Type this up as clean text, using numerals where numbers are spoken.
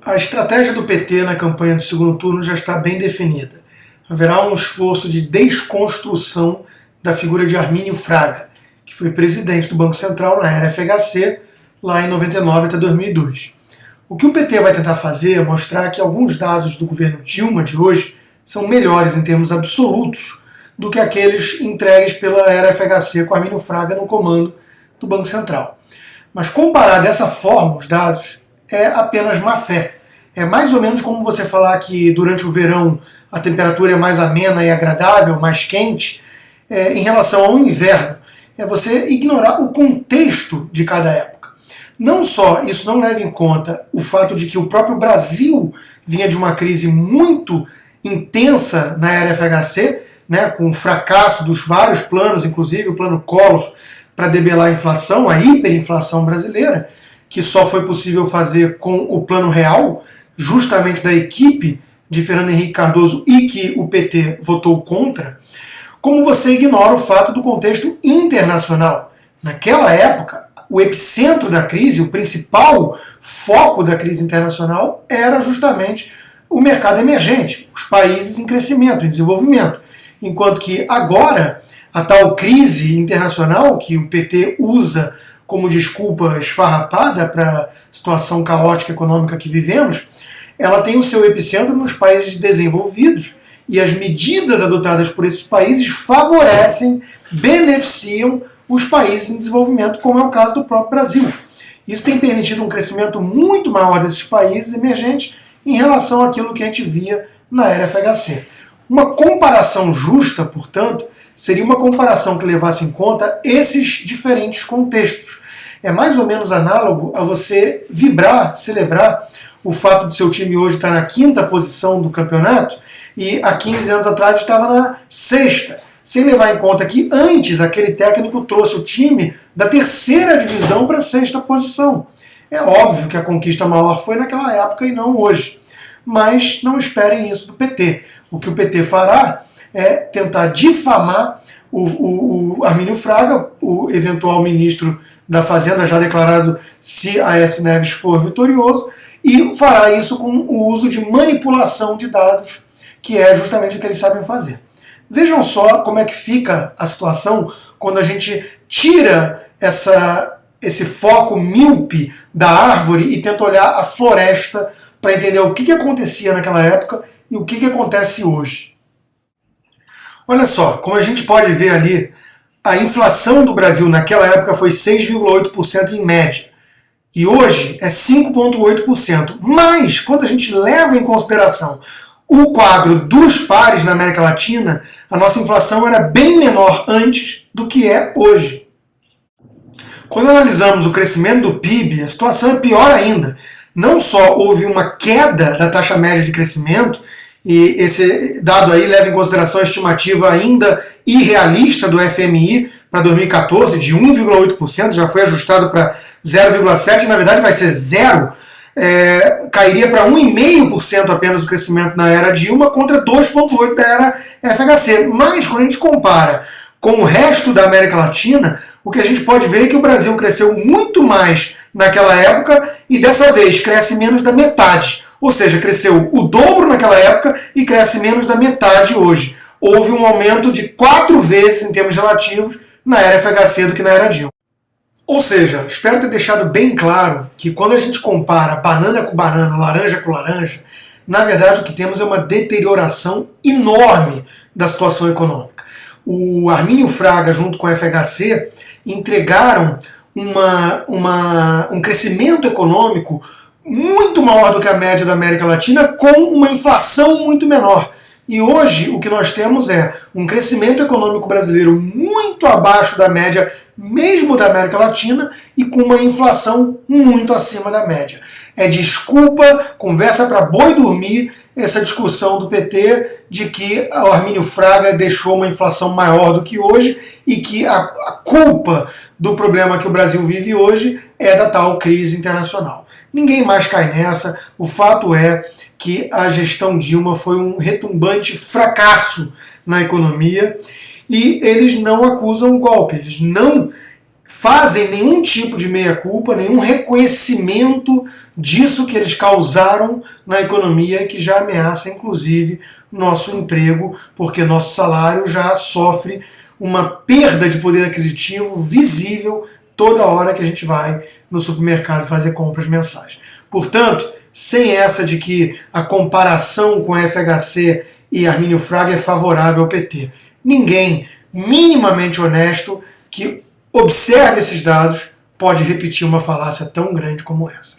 A estratégia do PT na campanha do segundo turno já está bem definida. Haverá um esforço de desconstrução da figura de Armínio Fraga, que foi presidente do Banco Central na era FHC, lá em 99 até 2002. O que o PT vai tentar fazer é mostrar que alguns dados do governo Dilma de hoje são melhores em termos absolutos do que aqueles entregues pela era FHC com Armínio Fraga no comando do Banco Central. Mas comparar dessa forma os dados é apenas má fé. É mais ou menos como você falar que durante o verão a temperatura é mais amena e agradável, mais quente, em relação ao inverno. É você ignorar o contexto de cada época. Não só isso não leva em conta o fato de que o próprio Brasil vinha de uma crise muito intensa na era FHC, né, com o fracasso dos vários planos, inclusive o plano Collor, para debelar a inflação, a hiperinflação brasileira, que só foi possível fazer com o plano real, justamente da equipe de Fernando Henrique Cardoso e que o PT votou contra, como você ignora o fato do contexto internacional. Naquela época, o epicentro da crise, o principal foco da crise internacional era justamente o mercado emergente, os países em crescimento, em desenvolvimento. Enquanto que agora, a tal crise internacional que o PT usa como desculpa esfarrapada para a situação caótica econômica que vivemos, ela tem o seu epicentro nos países desenvolvidos e as medidas adotadas por esses países favorecem, beneficiam os países em desenvolvimento, como é o caso do próprio Brasil. Isso tem permitido um crescimento muito maior desses países emergentes em relação àquilo que a gente via na era FHC. Uma comparação justa, portanto, seria uma comparação que levasse em conta esses diferentes contextos. É mais ou menos análogo a você vibrar, celebrar o fato de seu time hoje estar na 5ª posição do campeonato e há 15 anos atrás estava na 6ª, sem levar em conta que antes aquele técnico trouxe o time da 3ª divisão para a 6ª posição. É óbvio que a conquista maior foi naquela época e não hoje, mas não esperem isso do PT. O que o PT fará é tentar difamar o Armínio Fraga, o eventual ministro da Fazenda, já declarado se Aécio Neves for vitorioso, e fará isso com o uso de manipulação de dados, que é justamente o que eles sabem fazer. Vejam só como é que fica a situação quando a gente tira esse foco míope da árvore e tenta olhar a floresta para entender o que acontecia naquela época e o que acontece hoje. Olha só, como a gente pode ver ali, a inflação do Brasil naquela época foi 6,8% em média. E hoje é 5,8%. Mas, quando a gente leva em consideração o quadro dos pares na América Latina, a nossa inflação era bem menor antes do que é hoje. Quando analisamos o crescimento do PIB, a situação é pior ainda. Não só houve uma queda da taxa média de crescimento, e esse dado aí leva em consideração a estimativa ainda irrealista do FMI para 2014, de 1,8%, já foi ajustado para 0,7%, na verdade vai ser zero, cairia para 1,5% apenas o crescimento na era Dilma contra 2,8% da era FHC. Mas quando a gente compara com o resto da América Latina, o que a gente pode ver é que o Brasil cresceu muito mais naquela época e dessa vez cresce menos da metade. Ou seja, cresceu o dobro naquela época e cresce menos da metade hoje. Houve um aumento de 4 vezes em termos relativos na era FHC do que na era Dilma. Ou seja, espero ter deixado bem claro que quando a gente compara banana com banana, laranja com laranja, na verdade o que temos é uma deterioração enorme da situação econômica. O Armínio Fraga junto com a FHC entregaram um crescimento econômico muito maior do que a média da América Latina, com uma inflação muito menor. E hoje o que nós temos é um crescimento econômico brasileiro muito abaixo da média, mesmo da América Latina, e com uma inflação muito acima da média. É desculpa, conversa para boi dormir, essa discussão do PT de que o Armínio Fraga deixou uma inflação maior do que hoje e que a culpa do problema que o Brasil vive hoje é da tal crise internacional. Ninguém mais cai nessa. O fato é que a gestão Dilma foi um retumbante fracasso na economia e eles não acusam o golpe, eles não fazem nenhum tipo de meia-culpa, nenhum reconhecimento disso que eles causaram na economia, que já ameaça, inclusive, nosso emprego, porque nosso salário já sofre uma perda de poder aquisitivo visível toda hora que a gente vai no supermercado fazer compras mensais. Portanto, sem essa de que a comparação com a FHC e Armínio Fraga é favorável ao PT. Ninguém minimamente honesto que observe esses dados pode repetir uma falácia tão grande como essa.